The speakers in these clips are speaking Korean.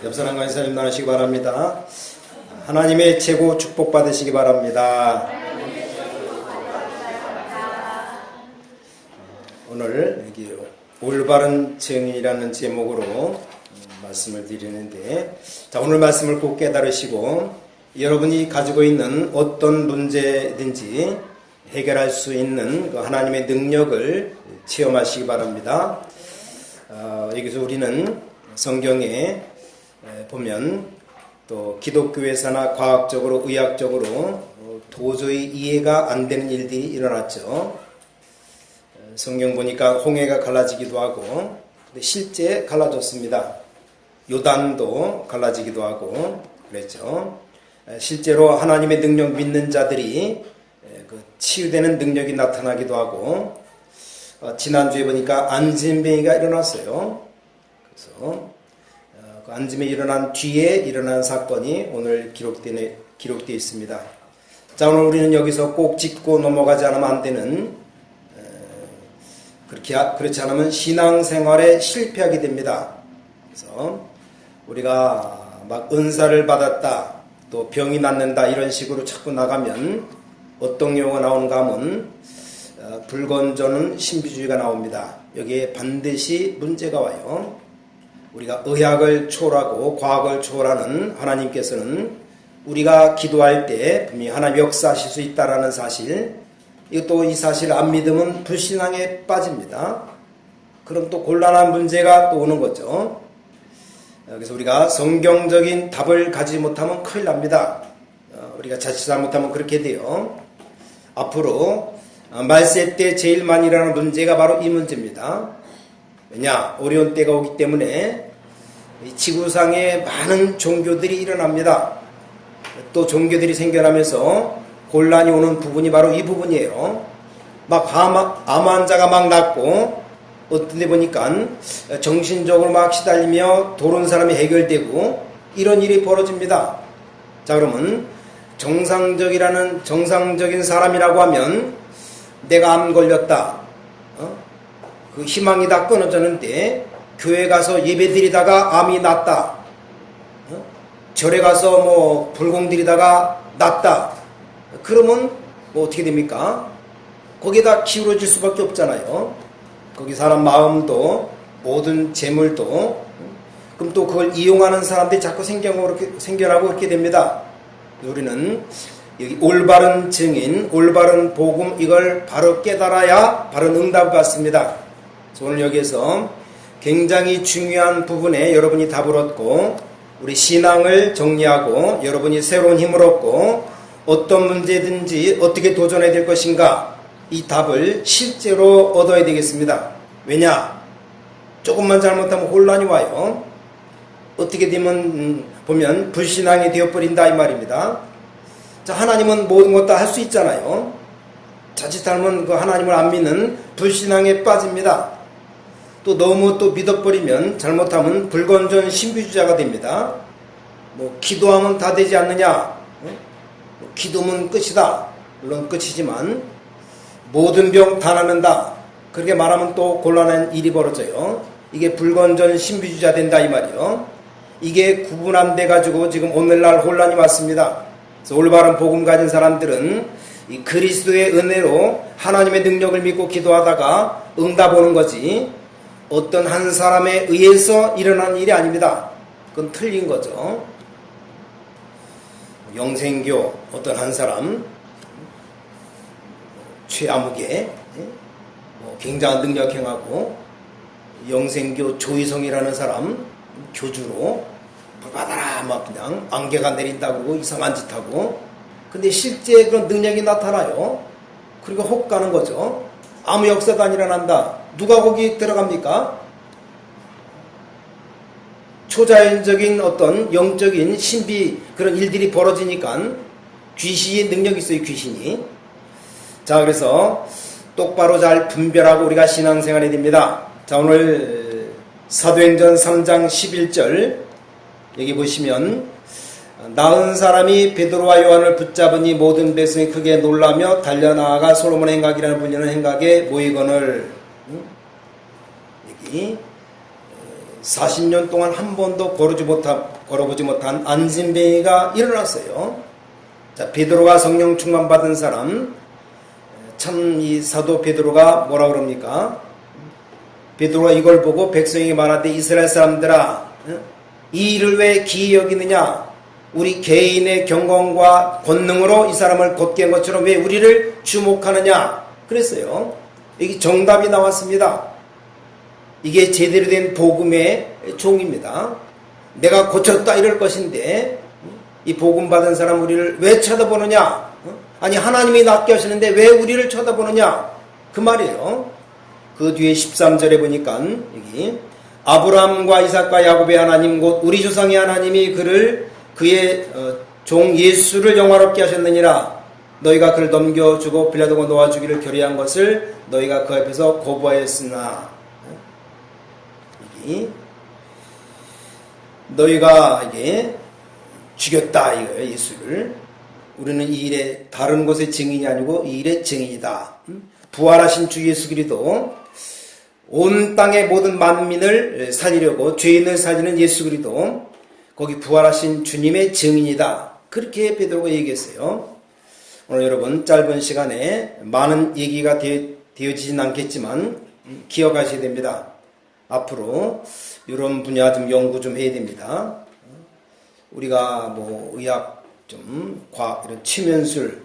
옆 사람과 인사님 나누시기 바랍니다. 하나님의 최고 축복 받으시기 바랍니다. 오늘 여기 올바른 증인이라는 제목으로 말씀을 드리는데, 자, 오늘 말씀을 꼭 깨달으시고 여러분이 가지고 있는 어떤 문제든지 해결할 수 있는 그 하나님의 능력을 체험하시기 바랍니다. 여기서 우리는 성경에 보면 또 기독교에서나 과학적으로 의학적으로 도저히 이해가 안 되는 일들이 일어났죠. 성경 보니까 홍해가 갈라지기도 하고, 근데 실제 갈라졌습니다. 요단도 갈라지기도 하고 그랬죠. 실제로 하나님의 능력 믿는 자들이 치유되는 능력이 나타나기도 하고, 지난주에 보니까 안진뱅이가 일어났어요. 그래서 그 안진뱅이 일어난 뒤에 일어난 사건이 오늘 기록되어 있습니다. 자, 오늘 우리는 여기서 꼭 짚고 넘어가지 않으면 안 되는, 그렇지 않으면 신앙생활에 실패하게 됩니다. 그래서 우리가 막 은사를 받았다, 또 병이 낫는다 이런 식으로 자꾸 나가면 어떤 경우가 나오는가 하면 불건전은 신비주의가 나옵니다. 여기에 반드시 문제가 와요. 우리가 의학을 초월하고 과학을 초월하는 하나님께서는 우리가 기도할 때 분명히 하나님 역사하실 수 있다는 사실, 이것도 이 사실을 안 믿으면 불신앙에 빠집니다. 그럼 또 곤란한 문제가 또 오는 거죠. 그래서 우리가 성경적인 답을 가지지 못하면 큰일 납니다. 우리가 자칫 잘못하면 그렇게 돼요. 앞으로 말세 때 제일 많이 일어나는 문제가 바로 이 문제입니다. 왜냐? 어려운 때가 오기 때문에 지구상에 많은 종교들이 일어납니다. 또 종교들이 생겨나면서 곤란이 오는 부분이 바로 이 부분이에요. 막 암 환자가 막 낫고, 어떤 데 보니까 정신적으로 막 시달리며 도른 사람이 해결되고, 이런 일이 벌어집니다. 자, 그러면 정상적인 사람이라고 하면 내가 암 걸렸다, 그 희망이 다 끊어졌는데 교회 가서 예배 드리다가 암이 낫다, 절에 가서 뭐 불공 드리다가 낫다, 그러면 뭐 어떻게 됩니까? 거기에다 기울어질 수밖에 없잖아요. 거기 사람 마음도 모든 재물도, 그럼 또 그걸 이용하는 사람들이 자꾸 생겨나고 그렇게 됩니다. 우리는 여기 올바른 증인, 올바른 복음, 이걸 바로 깨달아야 바른 응답을 받습니다. 오늘 여기에서 굉장히 중요한 부분에 여러분이 답을 얻고 우리 신앙을 정리하고 여러분이 새로운 힘을 얻고 어떤 문제든지 어떻게 도전해야 될 것인가, 이 답을 실제로 얻어야 되겠습니다. 왜냐? 조금만 잘못하면 혼란이 와요. 어떻게 되면 보면 불신앙이 되어버린다 이 말입니다. 자, 하나님은 모든 것 다 할 수 있잖아요. 자칫하면 그 하나님을 안 믿는 불신앙에 빠집니다. 또 너무 또 믿어버리면 잘못하면 불건전 신비주의자가 됩니다. 뭐 기도하면 다 되지 않느냐, 기도면 끝이다. 물론 끝이지만 모든 병 다 낫는다, 그렇게 말하면 또 곤란한 일이 벌어져요. 이게 불건전 신비주의자 된다 이 말이요. 이게 구분 안 돼가지고 지금 오늘날 혼란이 왔습니다. 그래서 올바른 복음 가진 사람들은 이 그리스도의 은혜로 하나님의 능력을 믿고 기도하다가 응답 오는 거지, 어떤 한 사람에 의해서 일어난 일이 아닙니다. 그건 틀린 거죠. 영생교 어떤 한 사람, 최아무개 굉장한 능력 행하고, 영생교 조희성이라는 사람 교주로 받아라 막 그냥 안개가 내린다 그러고 이상한 짓 하고, 근데 실제 그런 능력이 나타나요. 그리고 혹 가는 거죠. 아무 역사도 안 일어난다. 누가 거기 들어갑니까? 초자연적인 어떤 영적인 신비, 그런 일들이 벌어지니까 귀신의 능력이 있어요. 귀신이. 자, 그래서 똑바로 잘 분별하고 우리가 신앙생활해야 됩니다. 자, 오늘 사도행전 3장 11절 여기 보시면, 나은 사람이 베드로와 요한을 붙잡으니 모든 백성이 크게 놀라며 달려나아가 솔로몬의 행각이라는 불리는 행각에 모이거늘, 여기 40년 동안 한 번도 걸어보지 못한 안진뱅이가 일어났어요. 자, 베드로가 성령 충만 받은 사람, 참 이 사도 베드로가 뭐라 그럽니까? 베드로가 이걸 보고 백성에게 말하되 이스라엘 사람들아, 이 일을 왜 기이 여기느냐? 우리 개인의 경건과 권능으로 이 사람을 곧게 한 것처럼 왜 우리를 주목하느냐? 그랬어요. 여기 정답이 나왔습니다. 이게 제대로 된 복음의 종입니다. 내가 고쳤다 이럴 것인데 이 복음 받은 사람 우리를 왜 쳐다보느냐? 아니 하나님이 낫게 하시는데 왜 우리를 쳐다보느냐? 그 말이에요. 그 뒤에 13절에 보니까 여기 아브라함과 이삭과 야곱의 하나님 곧 우리 조상의 하나님이 그의 종 예수를 영화롭게 하셨느니라. 너희가 그를 넘겨주고 빌라도가 놓아주기를 결의한 것을 너희가 그 앞에서 거부하였으나, 너희가 이게 죽였다 이거예요. 예수를. 우리는 이 일에 다른 곳의 증인이 아니고 이 일의 증인이다. 부활하신 주 예수 그리스도, 온 땅의 모든 만민을 살리려고 죄인을 살리는 예수 그리스도, 거기 부활하신 주님의 증인이다. 그렇게 베드로가 얘기했어요. 오늘 여러분 짧은 시간에 많은 얘기가 되어지진 않겠지만 기억하셔야 됩니다. 앞으로 이런 분야 좀 연구 좀 해야 됩니다. 우리가 뭐 의학 좀 과학 이런 치면술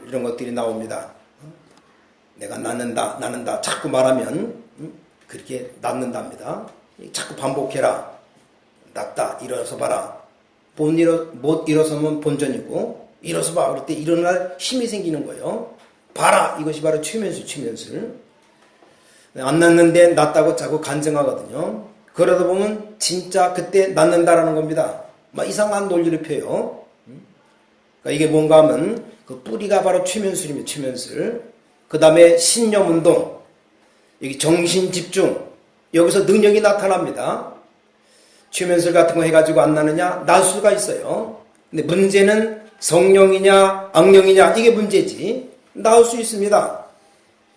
이런 것들이 나옵니다. 내가 낫는다 자꾸 말하면 그렇게 낫는답니다. 자꾸 반복해라. 낫다 일어서 봐라. 못 일어서면 본전이고 일어서 봐. 그럴 때 일어날 힘이 생기는 거예요. 봐라. 이것이 바로 치면술. 안 낫는데 낫다고 자꾸 간증하거든요. 그러다 보면 진짜 그때 낫는다라는 겁니다. 막 이상한 논리를 펴요. 그러니까 이게 뭔가 하면 그 뿌리가 바로 최면술입니다. 최면술. 그 다음에 신념운동, 여기 정신집중, 여기서 능력이 나타납니다. 최면술 같은 거 해가지고 안 나느냐? 날 수가 있어요. 근데 문제는 성령이냐 악령이냐 이게 문제지. 나올 수 있습니다.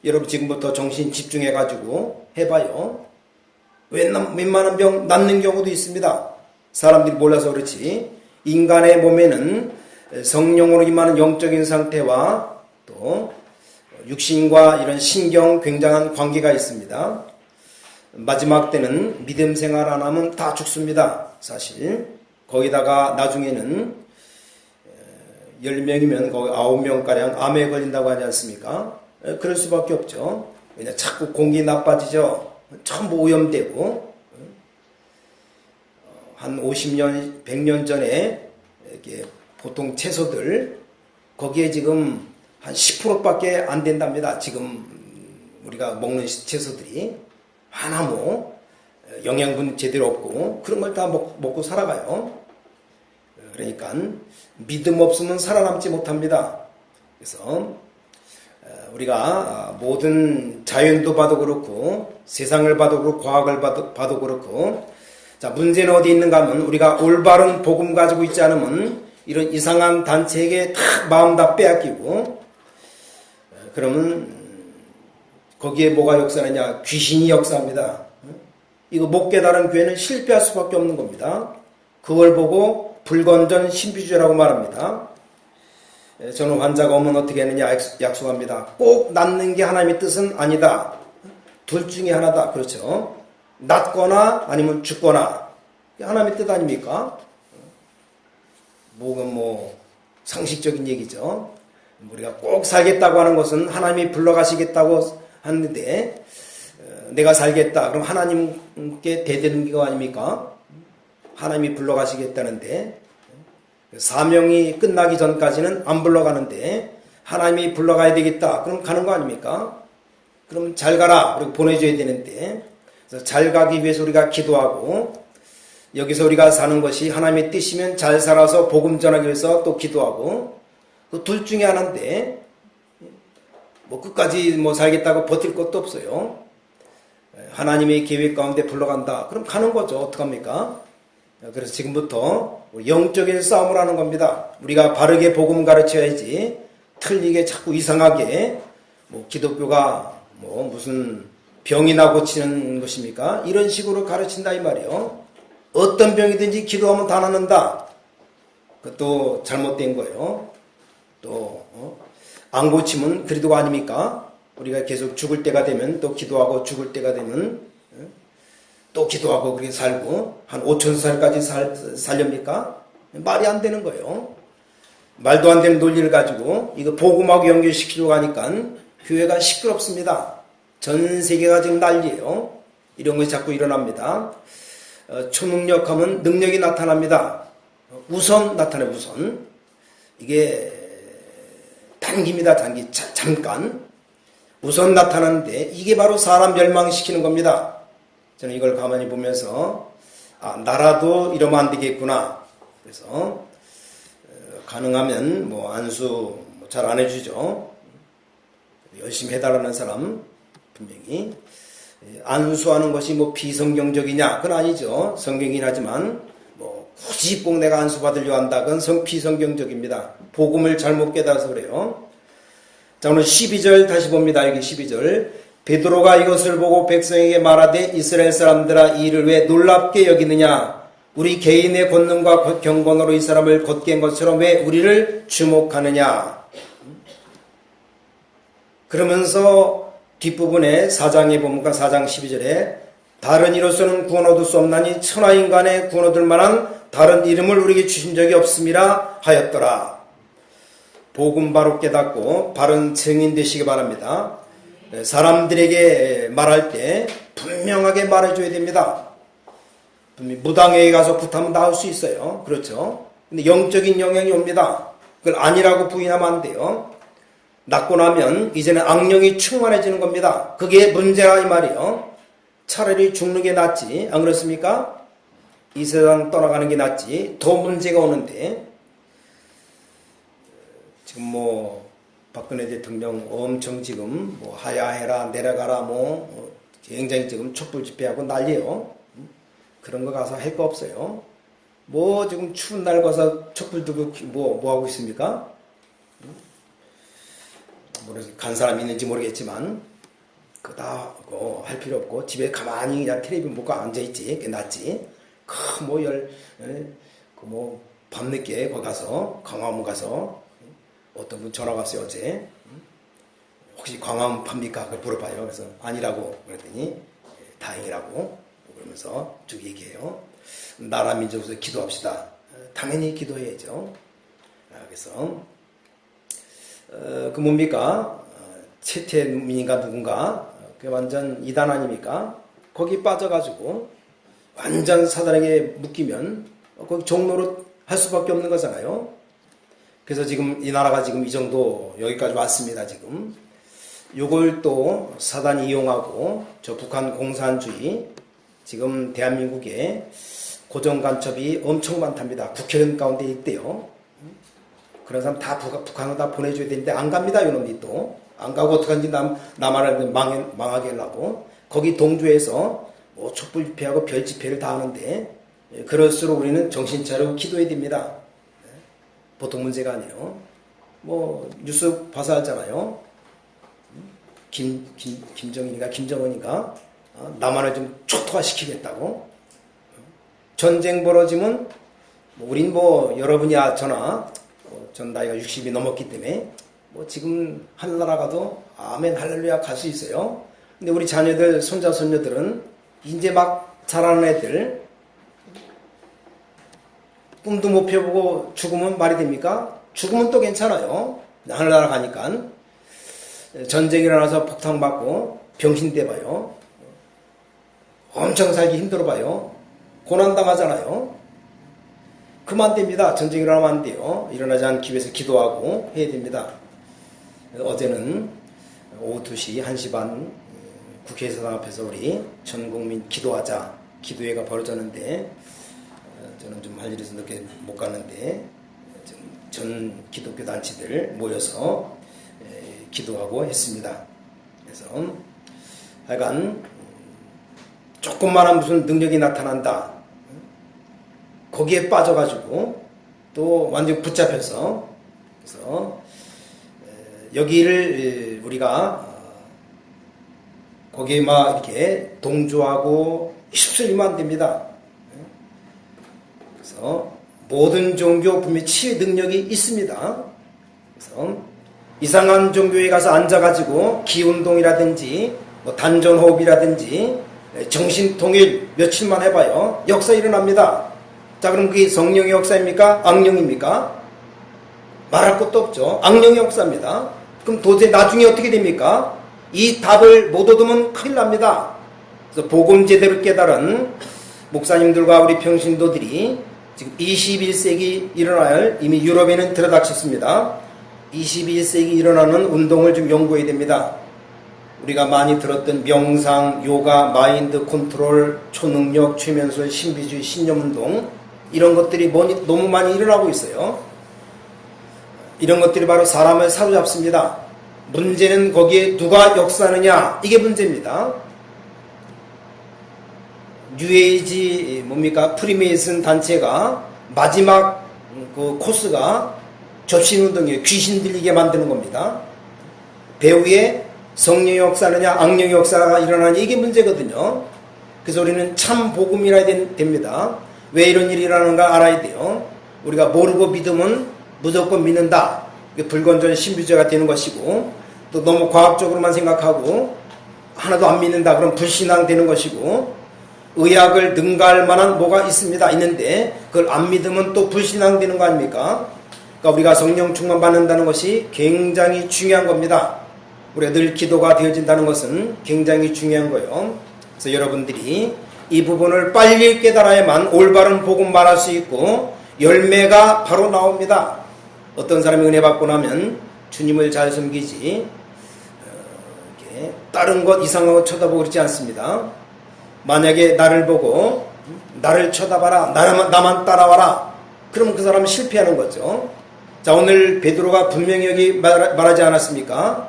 여러분 지금부터 정신 집중해가지고 해봐요. 웬만한 병 낫는 경우도 있습니다. 사람들이 몰라서 그렇지. 인간의 몸에는 성령으로 임하는 영적인 상태와 또 육신과 이런 신경 굉장한 관계가 있습니다. 마지막 때는 믿음 생활 안 하면 다 죽습니다. 사실 거기다가 나중에는 10명이면 거기 9명가량 암에 걸린다고 하지 않습니까? 그럴 수밖에 없죠. 왜냐 자꾸 공기 나빠지죠. 전부 오염되고 한 50년, 100년 전에 이렇게 보통 채소들 거기에 지금 한 10%밖에 안 된답니다. 지금 우리가 먹는 채소들이 하나도 영양분 제대로 없고 그런 걸 다 먹고 살아가요. 그러니까 믿음 없으면 살아남지 못합니다. 그래서 우리가 모든 자연도 봐도 그렇고 세상을 봐도 그렇고 과학을 봐도 그렇고 자 문제는 어디 있는가 하면 우리가 올바른 복음 가지고 있지 않으면 이런 이상한 단체에게 다 마음 다 빼앗기고 그러면 거기에 뭐가 역사하느냐? 귀신이 역사합니다. 이거 못 깨달은 교회는 실패할 수밖에 없는 겁니다. 그걸 보고 불건전 신비주의라고 말합니다. 저는 환자가 오면 어떻게 하느냐 약속합니다. 꼭 낫는 게 하나님의 뜻은 아니다. 둘 중에 하나다. 그렇죠. 낫거나 아니면 죽거나. 하나님의 뜻 아닙니까? 뭐 상식적인 얘기죠. 우리가 꼭 살겠다고 하는 것은 하나님이 불러가시겠다고 하는데 내가 살겠다. 그럼 하나님께 대드는 거 아닙니까? 하나님이 불러가시겠다는데 사명이 끝나기 전까지는 안 불러가는데 하나님이 불러가야 되겠다. 그럼 가는 거 아닙니까? 그럼 잘 가라. 그리고 보내줘야 되는데 그래서 잘 가기 위해서 우리가 기도하고 여기서 우리가 사는 것이 하나님의 뜻이면 잘 살아서 복음 전하기 위해서 또 기도하고 그 둘 중에 하나인데 뭐 끝까지 뭐 살겠다고 버틸 것도 없어요. 하나님의 계획 가운데 불러간다. 그럼 가는 거죠. 어떡합니까? 그래서 지금부터 영적인 싸움을 하는 겁니다. 우리가 바르게 복음 가르쳐야지 틀리게 자꾸 이상하게 뭐 기독교가 뭐 무슨 병이나 고치는 것입니까? 이런 식으로 가르친다 이 말이에요. 어떤 병이든지 기도하면 다 낫는다. 그것도 잘못된 거예요. 또 안 고치면 그리도가 아닙니까? 우리가 계속 죽을 때가 되면 또 기도하고 죽을 때가 되면 또 기도하고 그렇게 살고 한 5,000살까지 살렵니까? 말이 안 되는 거예요. 말도 안 되는 논리를 가지고 이거 복음하고 연결시키려고 하니까 교회가 시끄럽습니다. 전 세계가 지금 난리예요. 이런 것이 자꾸 일어납니다. 초능력하면 능력이 나타납니다. 우선 나타나요. 우선. 이게 단기입니다. 단기. 잠깐. 우선 나타나는데 이게 바로 사람 멸망시키는 겁니다. 저는 이걸 가만히 보면서 나라도 이러면 안 되겠구나. 그래서 가능하면 뭐 안수 잘 안 해주죠. 열심히 해달라는 사람 분명히 안수하는 것이 뭐 비성경적이냐? 그건 아니죠. 성경이긴 하지만 뭐 굳이 꼭 내가 안수 받으려 한다. 그건 비성경적입니다. 복음을 잘못 깨달아서 그래요. 자, 오늘 12절 다시 봅니다. 여기 12절. 베드로가 이것을 보고 백성에게 말하되 이스라엘 사람들아 이 일을 왜 놀랍게 여기느냐? 우리 개인의 권능과 경건으로 이 사람을 곧게 한 것처럼 왜 우리를 주목하느냐? 그러면서 뒷부분에 4장에 보니까 4장 12절에 다른 이로서는 구원 얻을 수 없나니 천하인간의 구원 얻을 만한 다른 이름을 우리에게 주신 적이 없음이라 하였더라. 복음 바로 깨닫고 바른 증인 되시기 바랍니다. 사람들에게 말할 때 분명하게 말해줘야 됩니다. 무당에게 가서 굿하면 나올 수 있어요. 그렇죠. 근데 영적인 영향이 옵니다. 그걸 아니라고 부인하면 안 돼요. 낫고 나면 이제는 악령이 충만해지는 겁니다. 그게 문제라 이 말이에요. 차라리 죽는 게 낫지. 안 그렇습니까? 이 세상 떠나가는 게 낫지. 더 문제가 오는데 지금 뭐 박근혜 대통령 엄청 지금 뭐 하야해라 내려가라 뭐 굉장히 지금 촛불 집회하고 난리예요. 그런 거 가서 할 거 없어요. 뭐 지금 추운 날 가서 촛불 들고 뭐 하고 있습니까? 간 사람이 있는지 모르겠지만 그거 다 할 필요 없고 집에 가만히 그냥 텔레비전 보고 앉아있지. 그게 낫지. 뭐 밤늦게 거기 가서 광화문 가서 어떤 분 전화 왔어요 어제. 혹시 광화문 팝니까? 그걸 물어봐요. 그래서 아니라고 그랬더니 다행이라고 그러면서 쭉 얘기해요. 나라 민족에서 기도합시다. 당연히 기도해야죠. 그래서 그 뭡니까? 채태민인가 누군가 그 완전 이단 아닙니까? 거기 빠져가지고 완전 사단에게 묶이면 거기 종로로 할 수밖에 없는 거잖아요. 그래서 지금 이 나라가 지금 이 정도 여기까지 왔습니다. 지금 요걸 또 사단이 이용하고 저 북한 공산주의 지금 대한민국에 고정간첩이 엄청 많답니다. 국회의원 가운데 있대요. 그런 사람 다 북한으로 다 보내줘야 되는데 안 갑니다. 이놈이 또. 안 가고 어떡하는지 남한을 망하게 하려고. 거기 동조해서 뭐 촛불 집회하고 별 집회를 다 하는데 그럴수록 우리는 정신 차리고 기도해야 됩니다. 보통 문제가 아니에요. 뭐 뉴스 봐서 알잖아요. 김정일인가 김정은인가 남한을 좀 초토화시키겠다고. 전쟁 벌어지면 우린 뭐 여러분이 저나 전 나이가 60이 넘었기 때문에 뭐 지금 하늘나라 가도 아멘 할렐루야 갈 수 있어요. 근데 우리 자녀들 손자 손녀들은 이제 막 자라는 애들 꿈도 못 펴보고 죽으면 말이 됩니까? 죽으면 또 괜찮아요. 하늘나라 가니까 전쟁이 일어나서 폭탄받고 병신대 봐요. 엄청 살기 힘들어 봐요. 고난당하잖아요. 그만 됩니다. 전쟁이 일어나면 안 돼요. 일어나지 않기 위해서 기도하고 해야 됩니다. 어제는 오후 2시, 1시 반 국회의사당 앞에서 우리 전국민 기도하자 기도회가 벌어졌는데 저는 좀 할 일이 있어서 늦게 못 갔는데 전 기독교 단체들 모여서 기도하고 했습니다. 그래서 하여간 조금만한 무슨 능력이 나타난다. 거기에 빠져가지고 또 완전 붙잡혀서 그래서 여기를 우리가 거기에 막 이렇게 동조하고 휩쓸리면 안 됩니다. 그래서 모든 종교 분명히 치유 능력이 있습니다. 그래서 이상한 종교에 가서 앉아가지고 기운동이라든지 뭐 단전호흡이라든지 정신통일 며칠만 해봐요. 역사 일어납니다. 자, 그럼 그게 성령의 역사입니까? 악령입니까? 말할 것도 없죠. 악령의 역사입니다. 그럼 도대체 나중에 어떻게 됩니까? 이 답을 못 얻으면 큰일 납니다. 그래서 복음 제대로 깨달은 목사님들과 우리 평신도들이 지금 21세기 일어날, 이미 유럽에는 들어닥쳤습니다. 21세기 일어나는 운동을 좀 연구해야 됩니다. 우리가 많이 들었던 명상, 요가, 마인드 컨트롤, 초능력, 최면술, 신비주의, 신념운동, 이런 것들이 너무 많이 일어나고 있어요. 이런 것들이 바로 사람을 사로잡습니다. 문제는 거기에 누가 역사하느냐, 이게 문제입니다. 뉴에이지 뭡니까? 프리메이슨 단체가 마지막 그 코스가 접신운동이에요. 귀신 들리게 만드는 겁니다. 배후에 성령의 역사느냐 악령의 역사가 일어나냐, 이게 문제거든요. 그래서 우리는 참 복음이라 해야 됩니다. 왜 이런 일이 일어나는가 알아야 돼요. 우리가 모르고 믿으면 무조건 믿는다, 불건전 신비주의가 되는 것이고, 또 너무 과학적으로만 생각하고 하나도 안 믿는다, 그럼 불신앙 되는 것이고, 의학을 능가할 만한 뭐가 있는데 그걸 안 믿으면 또 불신앙 되는 거 아닙니까? 그러니까 우리가 성령 충만 받는다는 것이 굉장히 중요한 겁니다. 우리가 늘 기도가 되어진다는 것은 굉장히 중요한 거예요. 그래서 여러분들이 이 부분을 빨리 깨달아야만 올바른 복음 말할 수 있고 열매가 바로 나옵니다. 어떤 사람이 은혜 받고 나면 주님을 잘 섬기지 이렇게 다른 것 이상한 것 쳐다보고 그러지 않습니다. 만약에 나를 보고 나를 쳐다봐라, 나만 따라와라, 그러면 그 사람은 실패하는 거죠. 자, 오늘 베드로가 분명히 여기 말하지 않았습니까?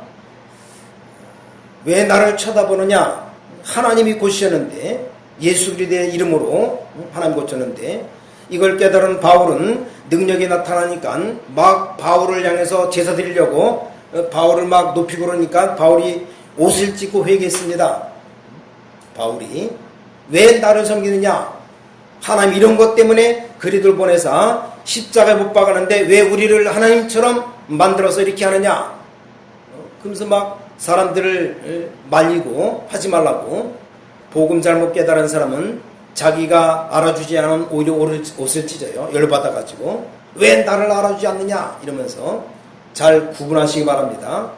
왜 나를 쳐다보느냐? 하나님이 고치셨는데, 예수 그리스도의 이름으로 하나님 고쳤는데, 이걸 깨달은 바울은 능력이 나타나니까 막 바울을 향해서 제사 드리려고 바울을 막 높이고 그러니까 바울이 옷을 찢고 회개했습니다. 바울이 왜 나를 섬기느냐? 하나님 이런 것 때문에 그리스도를 보내사 십자가에 못 박았는데 왜 우리를 하나님처럼 만들어서 이렇게 하느냐? 그러면서 막 사람들을 말리고 하지 말라고. 복음 잘못 깨달은 사람은 자기가 알아주지 않으면 오히려 옷을 찢어요. 열받아가지고 왜 나를 알아주지 않느냐 이러면서 잘 구분하시기 바랍니다.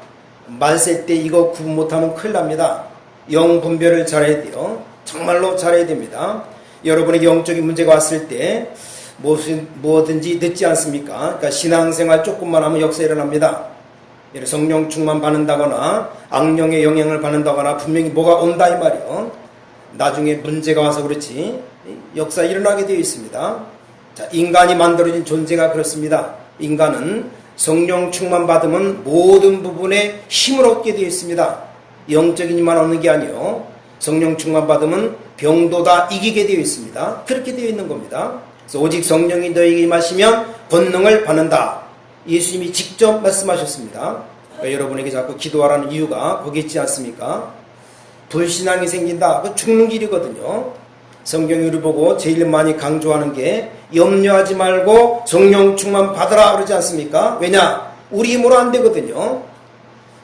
말세 때 이거 구분 못하면 큰일 납니다. 영 분별을 잘해야 돼요. 정말로 잘해야 됩니다. 여러분에게 영적인 문제가 왔을 때 무엇든지 늦지 않습니까? 그러니까 신앙생활 조금만 하면 역사 일어납니다. 성령 충만 받는다거나 악령의 영향을 받는다거나 분명히 뭐가 온다 이 말이요. 나중에 문제가 와서 그렇지 역사 일어나게 되어 있습니다. 자, 인간이 만들어진 존재가 그렇습니다. 인간은 성령 충만 받으면 모든 부분에 힘을 얻게 되어 있습니다. 영적인 힘만 얻는 게 아니요, 성령 충만 받으면 병도 다 이기게 되어 있습니다. 그렇게 되어 있는 겁니다. 그래서 오직 성령이 너에게 임하시면 권능을 받는다. 예수님이 직접 말씀하셨습니다. 그러니까 여러분에게 자꾸 기도하라는 이유가 거기 있지 않습니까? 불신앙이 생긴다. 그 죽는 길이거든요. 성경이 우리 보고 제일 많이 강조하는 게 염려하지 말고 성령 충만 받으라 그러지 않습니까? 왜냐? 우리 힘으로 안 되거든요.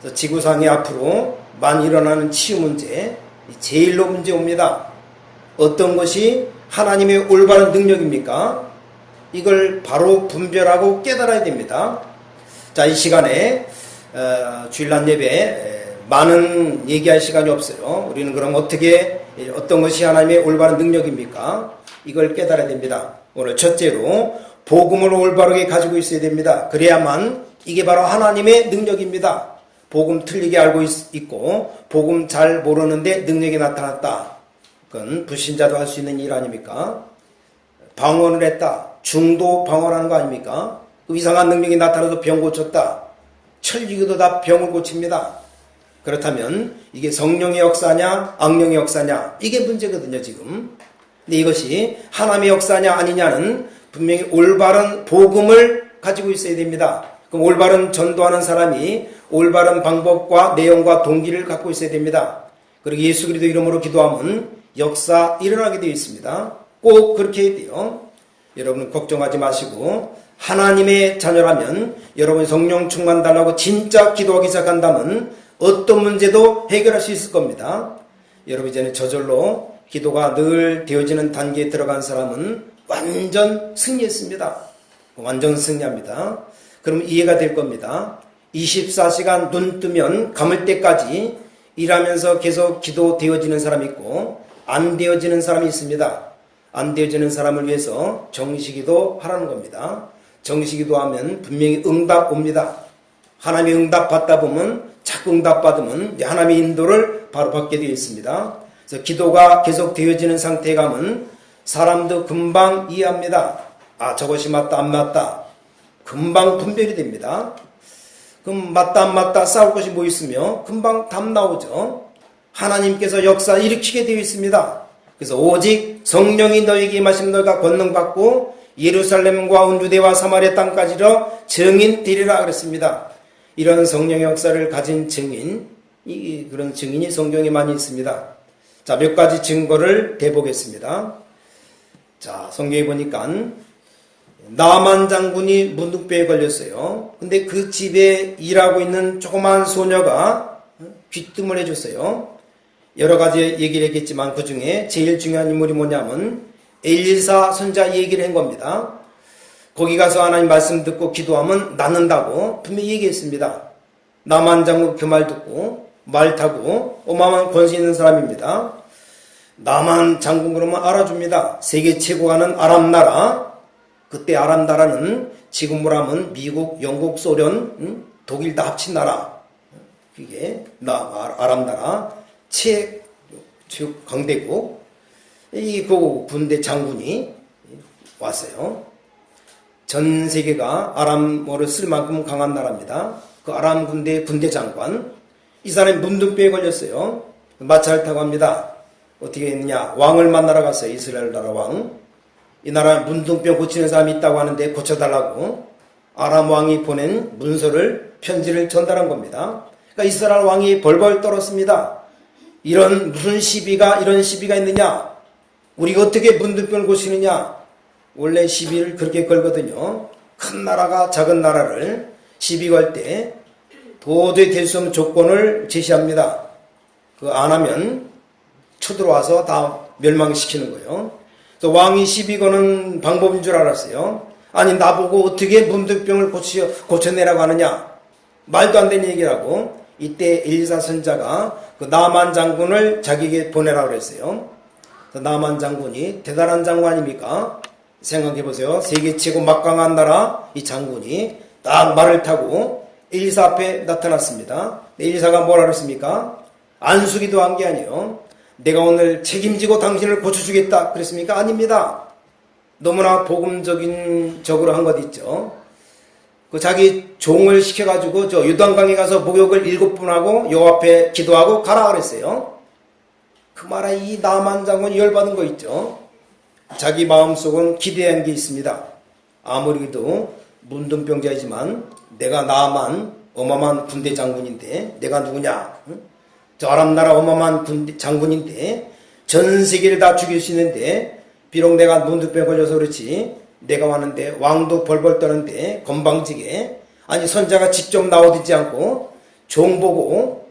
그래서 지구상에 앞으로 많이 일어나는 치유 문제, 제일로 문제 옵니다. 어떤 것이 하나님의 올바른 능력입니까? 이걸 바로 분별하고 깨달아야 됩니다. 자, 이 시간에 주일날 예배 많은 얘기할 시간이 없어요. 우리는 그럼 어떤 것이 하나님의 올바른 능력입니까? 이걸 깨달아야 됩니다. 오늘 첫째로 복음을 올바르게 가지고 있어야 됩니다. 그래야만 이게 바로 하나님의 능력입니다. 복음 틀리게 알고 있고 복음 잘 모르는데 능력이 나타났다. 그건 불신자도 할 수 있는 일 아닙니까? 방언을 했다. 중도 방언하는 거 아닙니까? 그 이상한 능력이 나타나서 병 고쳤다. 철기도 다 병을 고칩니다. 그렇다면 이게 성령의 역사냐 악령의 역사냐, 이게 문제거든요 지금. 근데 이것이 하나님의 역사냐 아니냐는 분명히 올바른 복음을 가지고 있어야 됩니다. 그럼 올바른 전도하는 사람이 올바른 방법과 내용과 동기를 갖고 있어야 됩니다. 그리고 예수 그리스도 이름으로 기도하면 역사 일어나게 되어 있습니다. 꼭 그렇게 해야 돼요. 여러분 걱정하지 마시고 하나님의 자녀라면 여러분 성령 충만 달라고 진짜 기도하기 시작한다면 어떤 문제도 해결할 수 있을 겁니다. 여러분 이제는 저절로 기도가 늘 되어지는 단계에 들어간 사람은 완전 승리했습니다. 완전 승리합니다. 그럼 이해가 될 겁니다. 24시간 눈 뜨면 감을 때까지 일하면서 계속 기도 되어지는 사람이 있고 안 되어지는 사람이 있습니다. 안 되어지는 사람을 위해서 정시기도 하라는 겁니다. 정시기도 하면 분명히 응답 옵니다. 하나님의 응답 받다 보면 자꾸 응답 받으면 하나님의 인도를 바로 받게 되어 있습니다. 그래서 기도가 계속 되어지는 상태에 가면 사람도 금방 이해합니다. 아, 저것이 맞다 안 맞다 금방 분별이 됩니다. 그럼 맞다 안 맞다 싸울 것이 뭐 있으며 금방 답 나오죠. 하나님께서 역사 일으키게 되어 있습니다. 그래서 오직 성령이 너에게 임하시면 너희가 권능받고 예루살렘과 온 유대와 사마리아 땅까지로 증인 되리라 그랬습니다. 이런 성령의 역사를 가진 증인, 그런 증인이 성경에 많이 있습니다. 자, 몇 가지 증거를 대보겠습니다. 자, 성경에 보니까 나만 장군이 문둥병에 걸렸어요. 근데 그 집에 일하고 있는 조그만 소녀가 귀뜸을 해줬어요. 여러 가지 얘기를 했겠지만 그 중에 제일 중요한 인물이 뭐냐면 엘리사 선자 얘기를 한 겁니다. 거기 가서 하나님 말씀 듣고 기도하면 낫는다고 분명히 얘기했습니다. 나만 장군 그 말 듣고 말 타고 어마어마한 권세 있는 사람입니다. 나만 장군 그러면 알아줍니다. 세계 최고 하는 아람 나라. 그때 아람 나라는 지금으로 하면 미국, 영국, 소련, 독일 다 합친 나라. 그게 아람 나라 최강대국. 이 군대 장군이 왔어요. 전 세계가 아람어를 쓸 만큼 강한 나라입니다. 그 아람 군대 장관. 이 사람이 문둥병에 걸렸어요. 마차를 타고 합니다. 어떻게 했느냐. 왕을 만나러 갔어요. 이스라엘 나라 왕. 이 나라 문둥병 고치는 사람이 있다고 하는데 고쳐달라고 아람 왕이 보낸 문서를 편지를 전달한 겁니다. 그러니까 이스라엘 왕이 벌벌 떨었습니다. 이런 무슨 이런 시비가 있느냐. 우리가 어떻게 문둥병을 고치느냐. 원래 시비를 그렇게 걸거든요. 큰 나라가 작은 나라를 시비 걸 때 도저히 될 수 없는 조건을 제시합니다. 그거 안 하면 쳐들어와서 다 멸망시키는 거예요. 그래서 왕이 시비 거는 방법인 줄 알았어요. 아니 나보고 어떻게 문둥병을 고쳐내라고 하느냐. 말도 안 되는 얘기라고. 이때 엘리사 선자가 그 나만 장군을 자기에게 보내라고 그랬어요. 나만 장군이 대단한 장군 아닙니까? 생각해보세요. 세계 최고 막강한 나라 이 장군이 딱 말을 타고 엘리사 앞에 나타났습니다. 엘리사가 뭐라 그랬습니까? 안수기도 한 게 아니에요. 내가 오늘 책임지고 당신을 고쳐주겠다 그랬습니까? 아닙니다. 너무나 복음적인 적으로 한 것 있죠. 그 자기 종을 시켜가지고 저 요단강에 가서 목욕을 7번 하고 요 앞에 기도하고 가라 그랬어요. 그 말에 이 나만 장군이 열받은 거 있죠. 자기 마음속은 기대한 게 있습니다. 아무리 그래도 문둥병자이지만 내가 나만 어마어마한 군대 장군인데 내가 누구냐? 저 아람 나라 어마어마한 군대 장군인데 전 세계를 다 죽일 수 있는데 비록 내가 문둥병 걸려서 그렇지 내가 왔는데 왕도 벌벌 떠는데 건방지게 아니 선자가 직접 나오지 않고 종 보고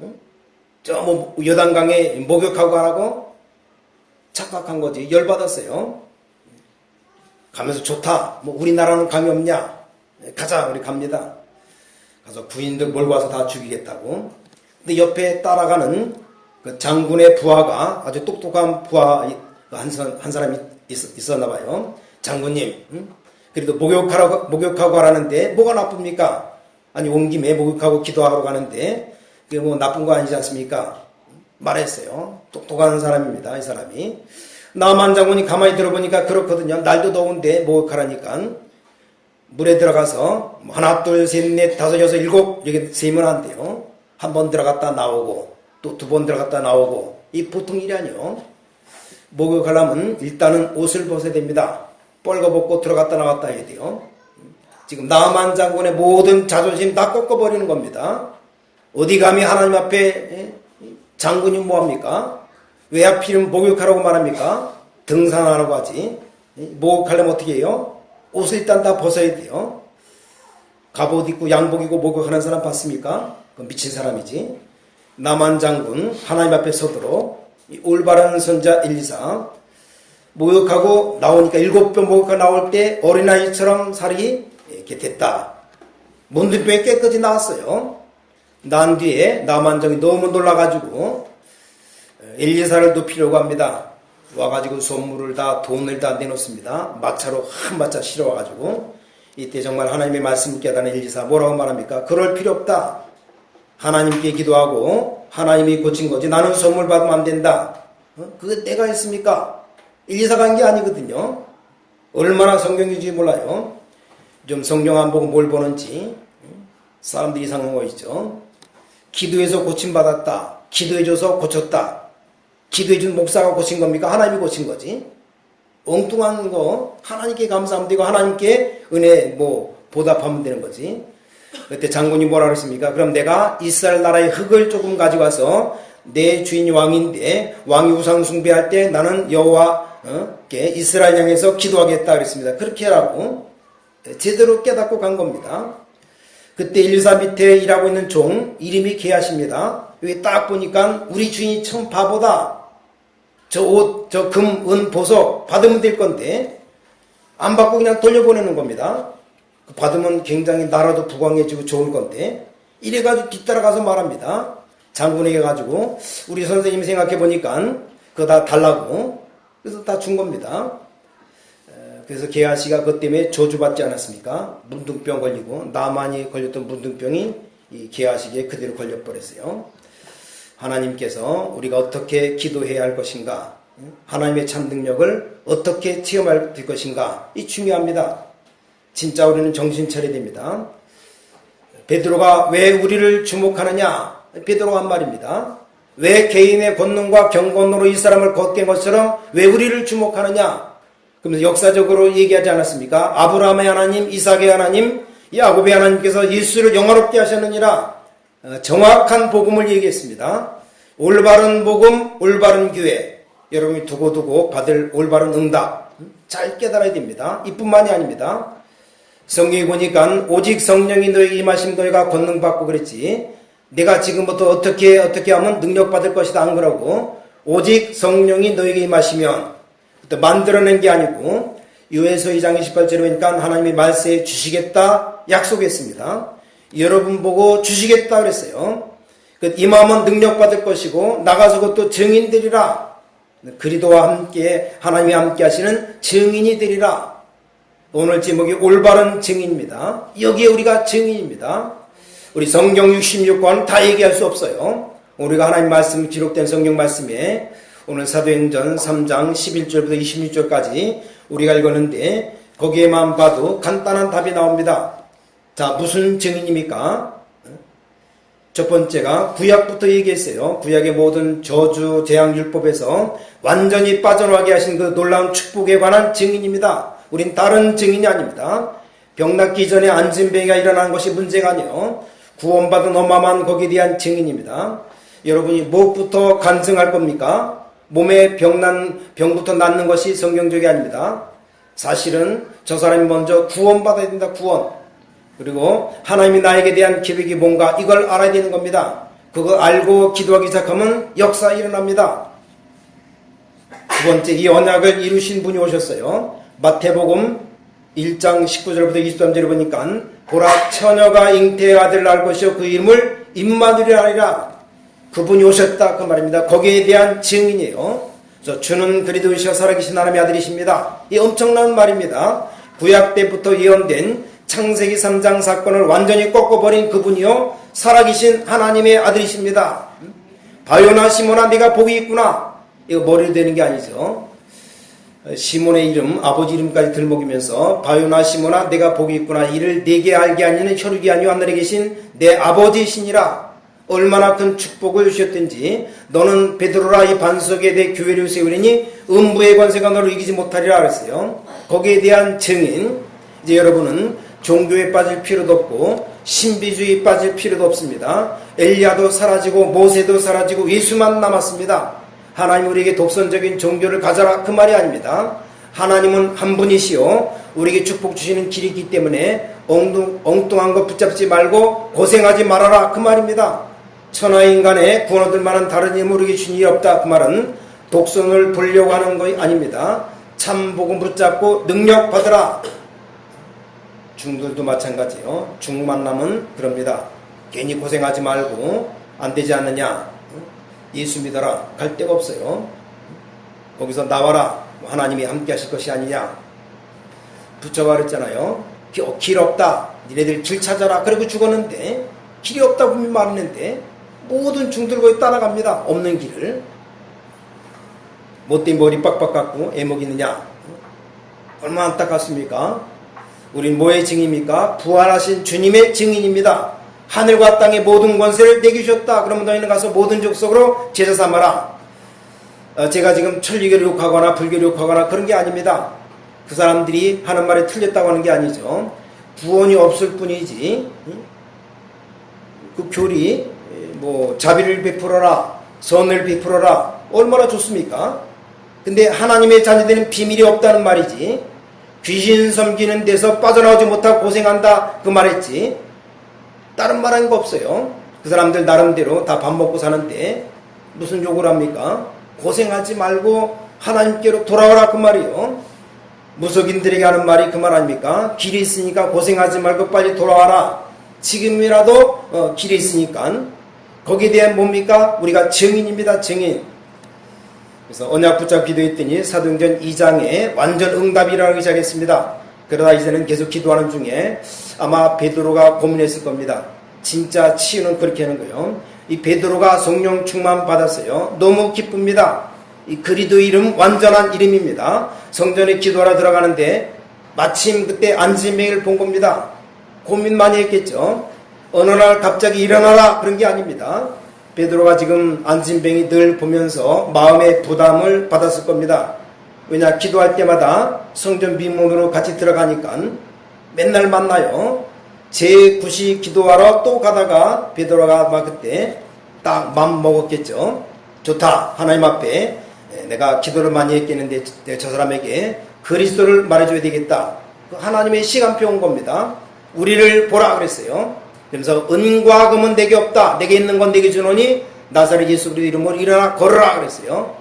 저 뭐 요단강에 목욕하고 가라고 착각한 거지. 열받았어요. 가면서 좋다. 뭐 우리나라는 강이 없냐? 가자. 우리 갑니다. 가서 부인들 몰고 와서 다 죽이겠다고. 근데 옆에 따라가는 그 장군의 부하가 아주 똑똑한 부하 한 사람이 있었나 봐요. 장군님, 그래도 목욕하고 가라는데 뭐가 나쁩니까? 아니 온 김에 목욕하고 기도하러 가는데 그게 뭐 나쁜 거 아니지 않습니까? 말했어요. 똑똑한 사람입니다. 이 사람이. 나만 장군이 가만히 들어보니까 그렇거든요. 날도 더운데 목욕하라니까 물에 들어가서 하나 둘 셋 넷 다섯 여섯 일곱 이렇게 세면 안 돼요. 한 번 들어갔다 나오고 또 2번 들어갔다 나오고 이 보통 일이 아니에요. 목욕하려면 일단은 옷을 벗어야 됩니다. 뻘거벗고 들어갔다 나왔다 해야 돼요. 지금 나만 장군의 모든 자존심 다 꺾어버리는 겁니다. 어디 감히 하나님 앞에 장군이 뭐합니까? 왜 하필이면 목욕하라고 말합니까? 등산하라고 하지. 목욕하려면 어떻게 해요? 옷을 일단 다 벗어야 돼요. 갑옷 입고 양복 입고 목욕하는 사람 봤습니까? 그건 미친 사람이지. 남한 장군 하나님 앞에 서도록 올바른 선자 엘리사 목욕하고 나오니까 7번 목욕하고 나올 때 어린아이처럼 살이 이렇게 됐다. 문둥병이 깨끗이 나왔어요. 난 뒤에 남한정이 너무 놀라가지고 엘리사를 높이려고 합니다. 와가지고 선물을 다 돈을 다 내놓습니다. 마차로 한 마차 실어와가지고 이때 정말 하나님의 말씀을 깨달은 엘리사 뭐라고 말합니까? 그럴 필요 없다. 하나님께 기도하고 하나님이 고친 거지 나는 선물 받으면 안 된다. 그게 내가 했습니까? 엘리사가 한 게 아니거든요. 얼마나 성경인지 몰라요. 좀 성경 안 보고 뭘 보는지 사람들이 이상한 거 있죠. 기도해서 고침받았다. 기도해줘서 고쳤다. 기도해준 목사가 고친 겁니까? 하나님이 고친 거지. 엉뚱한 거 하나님께 감사하면 되고 하나님께 은혜 보답하면 되는 거지. 그때 장군이 뭐라 그랬습니까? 그럼 내가 이스라엘 나라의 흙을 조금 가져가서 내 주인이 왕인데 왕이 우상 숭배할 때 나는 여호와께 이스라엘 향해서 기도하겠다 그랬습니다. 그렇게 하라고 제대로 깨닫고 간 겁니다. 그때 엘리사 밑에 일하고 있는 종 이름이 게하시입니다. 여기 딱 보니까 우리 주인이 참 바보다. 저 옷, 저 금, 은, 보석 받으면 될 건데 안 받고 그냥 돌려보내는 겁니다. 받으면 굉장히 나라도 부강해지고 좋을 건데 이래가지고 뒤따라가서 말합니다. 장군에게 가지고 우리 선생님 생각해보니까 그거 다 달라고 그래서 다 준 겁니다. 그래서 게하시가 그것 때문에 저주받지 않았습니까? 문둥병 걸리고 나만이 걸렸던 문둥병이 이 게하시기에 그대로 걸려버렸어요. 하나님께서 우리가 어떻게 기도해야 할 것인가, 하나님의 참 능력을 어떻게 체험할 것인가, 이 중요합니다. 진짜 우리는 정신 차려야 됩니다. 베드로가 왜 우리를 주목하느냐? 베드로가 한 말입니다. 왜 개인의 권능과 경건으로 이 사람을 걷게 한 것처럼 왜 우리를 주목하느냐? 그러면서 역사적으로 얘기하지 않았습니까? 아브라함의 하나님, 이삭의 하나님, 야곱의 하나님께서 예수를 영화롭게 하셨느니라. 정확한 복음을 얘기했습니다. 올바른 복음, 올바른 교회. 여러분이 두고두고 받을 올바른 응답. 잘 깨달아야 됩니다. 이뿐만이 아닙니다. 성경에 보니까 오직 성령이 너에게 임하시면 너희가 권능 받고 그랬지. 내가 지금부터 어떻게 하면 능력 받을 것이다 안 그러고 오직 성령이 너에게 임하시면 만들어낸 게 아니고 요에서 2장 28절에 보니까 하나님이 말세에 주시겠다 약속했습니다. 여러분 보고 주시겠다 그랬어요. 임하면 능력 받을 것이고 나가서 그것도 증인 되리라. 그리스도와 함께 하나님이 함께 하시는 증인이 되리라. 오늘 제목이 올바른 증인입니다. 여기에 우리가 증인입니다. 우리 성경 66권 다 얘기할 수 없어요. 우리가 하나님 말씀 기록된 성경 말씀에 오늘 사도행전 3장 11절부터 26절까지 우리가 읽었는데 거기에만 봐도 간단한 답이 나옵니다. 자, 무슨 증인입니까? 첫 번째가 구약부터 얘기했어요. 구약의 모든 저주, 재앙, 율법에서 완전히 빠져나가게 하신 그 놀라운 축복에 관한 증인입니다. 우린 다른 증인이 아닙니다. 병 낫기 전에 안진뱅이가 일어난 것이 문제가 아니에요. 구원받은 어마어마한 거기에 대한 증인입니다. 여러분이 무엇부터 간증할 겁니까? 몸에 병부터 낫는 것이 성경적이 아닙니다. 사실은 저 사람이 먼저 구원받아야 된다. 구원. 그리고 하나님이 나에게 대한 계획이 뭔가 이걸 알아야 되는 겁니다. 그거 알고 기도하기 시작하면 역사 일어납니다. 두 번째, 이 언약을 이루신 분이 오셨어요. 마태복음 1장 19절부터 23절에 보니까 보라 처녀가 잉태의 아들을 낳을 것이요 그 이름을 임마누엘이라 하리라. 그분이 오셨다 그 말입니다. 거기에 대한 증인이에요. 그래서 주는 그리스도이시여 살아계신 하나님의 아들이십니다. 이 엄청난 말입니다. 구약 때부터 예언된 창세기 3장 사건을 완전히 꺾어버린 그분이요 살아계신 하나님의 아들이십니다. 바요나 시몬아 네가 복이 있구나. 이거 머리로 되는 게 아니죠. 시몬의 이름, 아버지 이름까지 들먹이면서 바요나 시몬아 내가 복이 있구나. 이를 내게 알게 하니는 혈육이 아니오 하늘에 계신 내 아버지이시니라. 얼마나 큰 축복을 주셨든지 너는 베드로라 이 반석에 내 교회를 세우리니 음부의 권세가 너를 이기지 못하리라 그랬어요. 거기에 대한 증인. 이제 여러분은 종교에 빠질 필요도 없고 신비주의 빠질 필요도 없습니다. 엘리야도 사라지고 모세도 사라지고 예수만 남았습니다. 하나님 우리에게 독선적인 종교를 가져라 그 말이 아닙니다. 하나님은 한 분이시요 우리에게 축복 주시는 길이 있기 때문에 엉뚱한 거 붙잡지 말고 고생하지 말아라 그 말입니다. 천하인간의 구원 얻을 만한 다른 힘을 우리에게 주신 일이 없다 그 말은 독선을 보려고 하는 것이 아닙니다. 참 복음 붙잡고 능력 받으라. 중들도 마찬가지요. 중 만남은 그럽니다. 괜히 고생하지 말고 안 되지 않느냐. 예수 믿어라. 갈 데가 없어요. 거기서 나와라. 하나님이 함께 하실 것이 아니냐. 붙잡아 그랬잖아요. 길 없다. 니네들 길 찾아라. 그리고 죽었는데 길이 없다고 말했는데 모든 중들고 따라갑니다. 없는 길을. 못된 머리 빡빡 깎고 애먹 있느냐. 얼마나 안타깝습니까? 우린 뭐의 증인입니까? 부활하신 주님의 증인입니다. 하늘과 땅의 모든 권세를 내게 주셨다. 그러면 너희는 가서 모든 족속으로 제자 삼아라. 제가 지금 천리교를 욕하거나 불교를 욕하거나 그런 게 아닙니다. 그 사람들이 하는 말이 틀렸다고 하는 게 아니죠. 구원이 없을 뿐이지. 그 교리 자비를 베풀어라, 선을 베풀어라 얼마나 좋습니까? 근데 하나님의 자녀들은 비밀이 없다는 말이지. 귀신 섬기는 데서 빠져나오지 못하고 고생한다 그 말했지. 다른 말한 거 없어요. 그 사람들 나름대로 다 밥 먹고 사는데 무슨 욕을 합니까? 고생하지 말고 하나님께로 돌아오라 그 말이요. 무속인들에게 하는 말이 그 말 아닙니까? 길이 있으니까 고생하지 말고 빨리 돌아와라. 지금이라도 길이 있으니까. 거기에 대한 뭡니까? 우리가 증인입니다. 증인. 그래서 언약 붙잡 기도했더니 사도행전 2장에 완전 응답이라고 시작했습니다. 그러다 이제는 계속 기도하는 중에 아마 베드로가 고민했을 겁니다. 진짜 치유는 그렇게 하는 거예요. 이 베드로가 성령 충만 받았어요. 너무 기쁩니다. 이 그리스도 이름 완전한 이름입니다. 성전에 기도하러 들어가는데 마침 그때 안진뱅이를 본 겁니다. 고민 많이 했겠죠. 어느 날 갑자기 일어나라 그런 게 아닙니다. 베드로가 지금 안진뱅이 늘 보면서 마음의 부담을 받았을 겁니다. 왜냐 기도할 때마다 성전 비문으로 같이 들어가니까 맨날 만나요. 제9시 기도하러 또 가다가 베드로가 막 그때 딱 맘 먹었겠죠. 좋다. 하나님 앞에 내가 기도를 많이 했겠는데 저 사람에게 그리스도를 말해줘야 되겠다. 하나님의 시간표 온 겁니다. 우리를 보라 그랬어요. 그러면서 은과 금은 내게 없다. 내게 있는 건 내게 주노니 나사렛 예수 그리스도 이름으로 일어나 걸으라 그랬어요.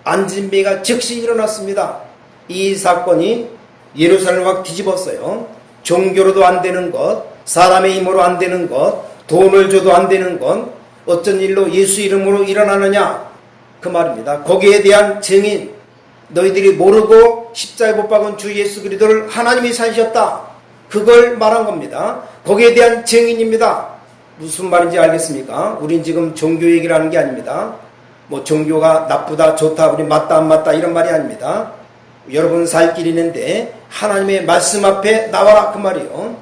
안진뱅이가 즉시 일어났습니다. 이 사건이 예루살렘을 확 뒤집었어요. 종교로도 안 되는 것, 사람의 힘으로 안 되는 것, 돈을 줘도 안 되는 것, 어쩐 일로 예수 이름으로 일어나느냐 그 말입니다. 거기에 대한 증인, 너희들이 모르고 십자가에 못 박은 주 예수 그리스도를 하나님이 살리셨다. 그걸 말한 겁니다. 거기에 대한 증인입니다. 무슨 말인지 알겠습니까? 우린 지금 종교 얘기를 하는 게 아닙니다. 종교가 나쁘다 좋다 우리 맞다 안 맞다 이런 말이 아닙니다. 여러분 살 길이 있는데 하나님의 말씀 앞에 나와라 그 말이요.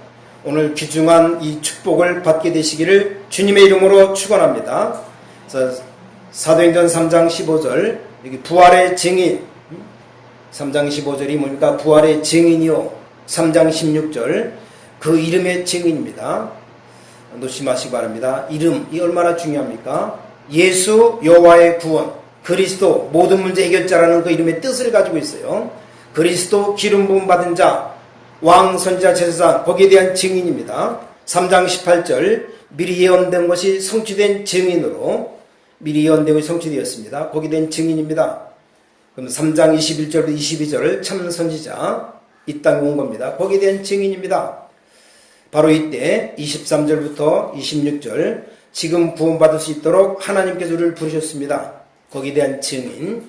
오늘 귀중한 이 축복을 받게 되시기를 주님의 이름으로 축원합니다. 그래서 사도행전 3장 15절 여기 부활의 증인 3장 15절이 뭡니까? 부활의 증인이요. 3장 16절 그 이름의 증인입니다. 놓지 마시기 바랍니다. 이름이 얼마나 중요합니까? 예수 여호와의 구원 그리스도 모든 문제 해결자라는 그 이름의 뜻을 가지고 있어요. 그리스도 기름 부음 받은 자 왕 선지자 제사장 거기에 대한 증인입니다. 3장 18절 미리 예언된 것이 성취된 증인으로 미리 예언된 것이 성취되었습니다. 거기에 대한 증인입니다. 그럼 3장 21절부터 22절 참 선지자 이 땅에 온 겁니다. 거기에 대한 증인입니다. 바로 이때 23절부터 26절 지금 구원받을 수 있도록 하나님께서 우리를 부르셨습니다. 거기에 대한 증인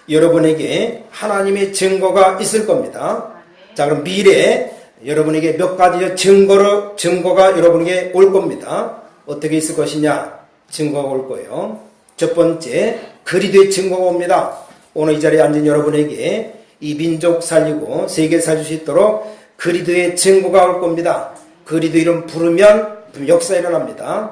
여러분에게 하나님의 증거가 있을 겁니다. 자 그럼 미래에 여러분에게 몇 가지 증거가 여러분에게 올 겁니다. 어떻게 있을 것이냐 증거가 올 거예요. 첫 번째 그리스도의 증거가 옵니다. 오늘 이 자리에 앉은 여러분에게 이 민족 살리고 세계 살릴 수 있도록 그리스도의 증거가 올 겁니다. 그리스도 이름 부르면 역사 일어납니다.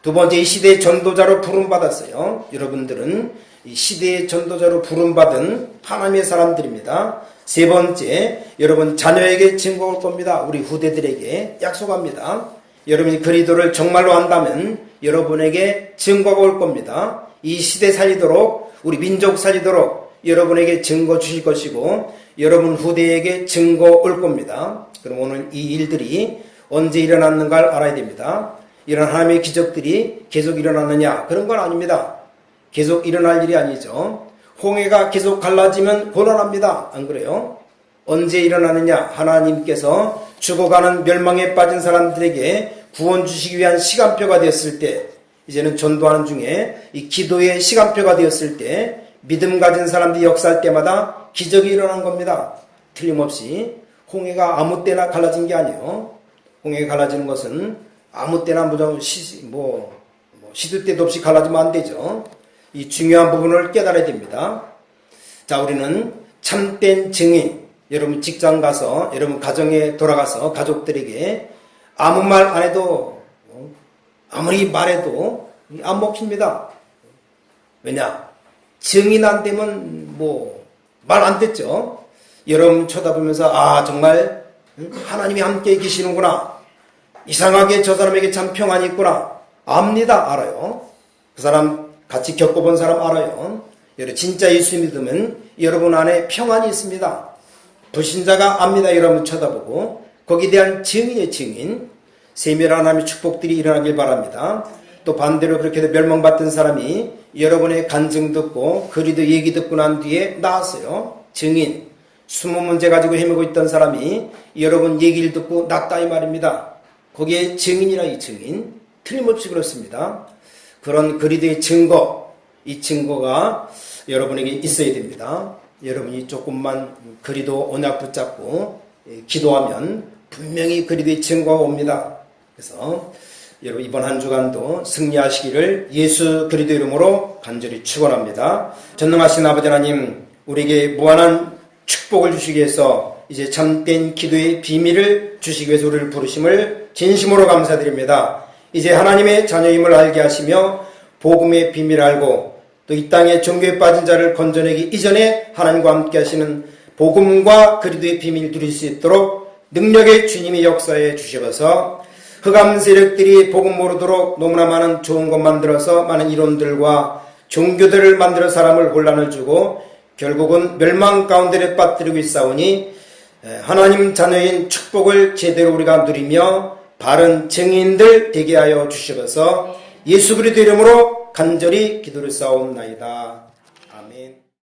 두 번째 이 시대의 전도자로 부름받았어요. 여러분들은 이 시대의 전도자로 부름받은 하나님의 사람들입니다. 세 번째 여러분 자녀에게 증거 올 겁니다. 우리 후대들에게 약속합니다. 여러분이 그리스도를 정말로 안다면 여러분에게 증거가 올 겁니다. 이 시대 살리도록, 우리 민족 살리도록 여러분에게 증거 주실 것이고 여러분 후대에게 증거 올 겁니다. 그럼 오늘 이 일들이 언제 일어났는가를 알아야 됩니다. 이런 하나님의 기적들이 계속 일어나느냐? 그런 건 아닙니다. 계속 일어날 일이 아니죠. 홍해가 계속 갈라지면 곤란합니다. 안 그래요? 언제 일어나느냐? 하나님께서 죽어가는 멸망에 빠진 사람들에게 구원 주시기 위한 시간표가 되었을 때, 이제는 전도하는 중에 이 기도의 시간표가 되었을 때 믿음 가진 사람들이 역사할 때마다 기적이 일어난 겁니다. 틀림없이 홍해가 아무 때나 갈라진 게 아니에요. 홍해가 갈라지는 것은 아무 때나 무조건 시도 때도 없이 갈라지면 안 되죠. 이 중요한 부분을 깨달아야 됩니다. 자, 우리는 참된 증인, 여러분 직장 가서, 여러분 가정에 돌아가서 가족들에게 아무 말 안 해도, 아무리 말해도 안 먹힙니다. 왜냐? 증인 안 되면 말 안 됐죠. 여러분 쳐다보면서 정말 하나님이 함께 계시는구나. 이상하게 저 사람에게 참 평안이 있구나. 압니다. 알아요. 그 사람 같이 겪어본 사람 알아요. 여러분 진짜 예수 믿으면 여러분 안에 평안이 있습니다. 불신자가 압니다. 여러분 쳐다보고 거기에 대한 증인의 증인, 세밀한 하나님의 축복들이 일어나길 바랍니다. 또 반대로 그렇게 멸망받던 사람이 여러분의 간증 듣고 그리도 얘기 듣고 난 뒤에 나왔어요. 증인, 숨은 문제 가지고 헤매고 있던 사람이 여러분 얘기를 듣고 낫다 이 말입니다. 거기에 증인이라 이 증인, 틀림없이 그렇습니다. 그런 그리도의 증거, 이 증거가 여러분에게 있어야 됩니다. 여러분이 조금만 그리도 언약 붙잡고 기도하면 분명히 그리도의 증거가 옵니다. 그래서 여러분 이번 한 주간도 승리하시기를 예수 그리스도 이름으로 간절히 축원합니다. 전능하신 아버지 하나님, 우리에게 무한한 축복을 주시기 위해서 이제 참된 기도의 비밀을 주시기 위해서 우리를 부르심을 진심으로 감사드립니다. 이제 하나님의 자녀임을 알게 하시며 복음의 비밀을 알고 또 이 땅에 종교에 빠진 자를 건져내기 이전에 하나님과 함께 하시는 복음과 그리스도의 비밀을 누릴 수 있도록 능력의 주님이 역사해 주셔서 흑암 세력들이 복음 모르도록 너무나 많은 좋은 것 만들어서 많은 이론들과 종교들을 만들어 사람을 혼란을 주고 결국은 멸망 가운데를 빠뜨리고 있사오니 하나님 자녀인 축복을 제대로 우리가 누리며 바른 증인들 되게 하여 주시어서 예수 그리스도 이름으로 간절히 기도를 쌓옵나이다.